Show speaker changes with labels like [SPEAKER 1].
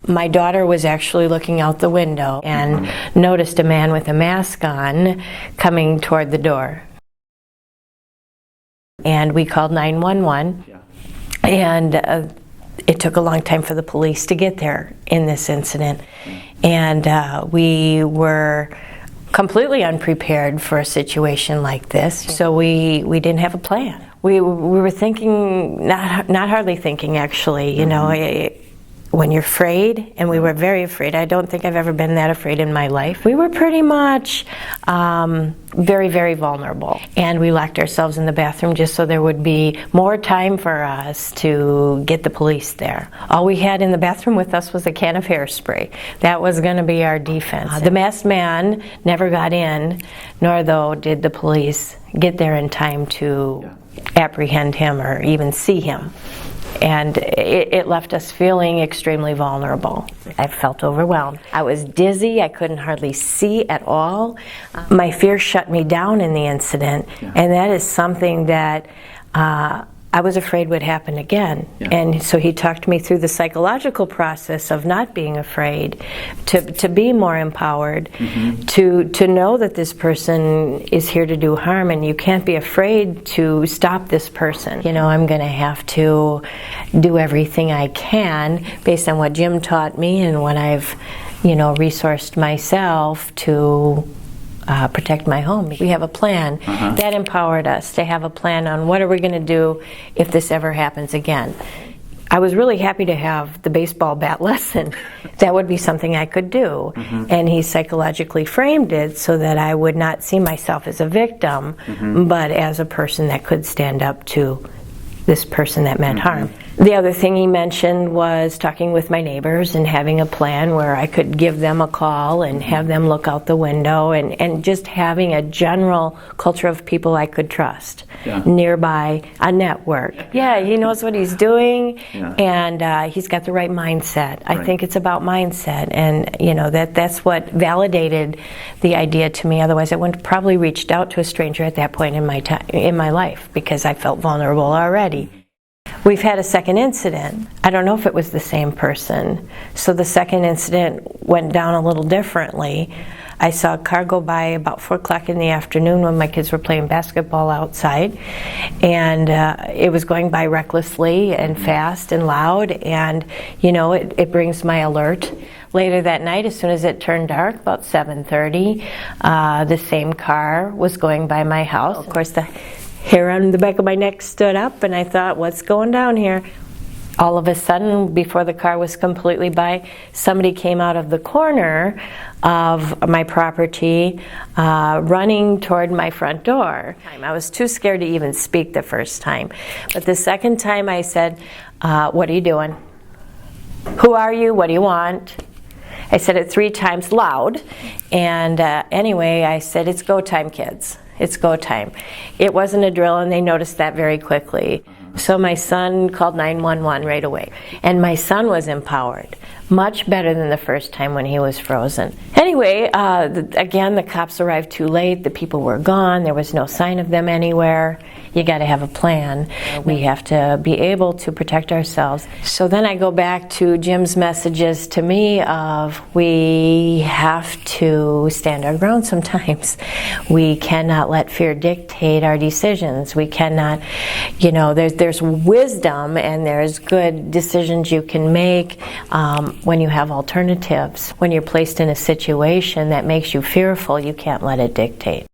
[SPEAKER 1] My daughter was actually looking out the window and noticed a man with a mask on coming toward the door. And we called 911, and it took a long time for the police to get there in this incident. And we were completely unprepared for a situation like this, so we didn't have a plan. We were thinking, not hardly thinking actually, you know, when you're afraid, and we were very afraid. I don't think I've ever been that afraid in my life. We were pretty much very, very vulnerable. And we locked ourselves in the bathroom just so there would be more time for us to get the police there. All we had in the bathroom with us was a can of hairspray. That was going to be our defense. The masked man never got in, nor though did the police get there in time to apprehend him or even see him. And it left us feeling extremely vulnerable. I felt overwhelmed. I was dizzy. I couldn't hardly see at all. My fear shut me down in the incident, and that is something that I was afraid would happen again. And so he talked me through the psychological process of not being afraid, to be more empowered, to know that this person is here to do harm, and you can't be afraid to stop this person. You know, I'm going to have to do everything I can based on what Jim taught me and what I've, you know, resourced myself to protect my home. We have a plan. That empowered us to have a plan on what are we going to do if this ever happens again. I was really happy to have the baseball bat lesson. That would be something I could do. And he psychologically framed it so that I would not see myself as a victim, but as a person that could stand up to this person that meant harm. The other thing he mentioned was talking with my neighbors and having a plan where I could give them a call and have them look out the window, and just having a general culture of people I could trust nearby, a network. Yeah, he knows what he's doing, and he's got the right mindset. I think it's about mindset, and you know that's what validated the idea to me. Otherwise, I wouldn't have probably reached out to a stranger at that point in my life, because I felt vulnerable already. We've had a second incident. I don't know if it was the same person. So the second incident went down a little differently. I saw a car go by about 4 o'clock in the afternoon when my kids were playing basketball outside. And it was going by recklessly and fast and loud. And, you know, it brings my alert. Later that night, as soon as it turned dark, about 7:30, the same car was going by my house. Of course, the hair on the back of my neck stood up, and I thought, what's going down here? All of a sudden, before the car was completely by, somebody came out of the corner of my property running toward my front door. I was too scared to even speak the first time. But the second time I said, what are you doing? Who are you? What do you want? I said it 3 times loud. And anyway, I said, it's go time, kids. It's go time. It wasn't a drill, and they noticed that very quickly. So my son called 911 right away. And my son was empowered, much better than the first time when he was frozen. Anyway, again, the cops arrived too late. The people were gone. There was no sign of them anywhere. You got to have a plan. We have to be able to protect ourselves. So then I go back to Jim's messages to me of we have to stand our ground sometimes. We cannot let fear dictate our decisions. We cannot, you know, there's wisdom and there's good decisions you can make when you have alternatives. When you're placed in a situation that makes you fearful, you can't let it dictate.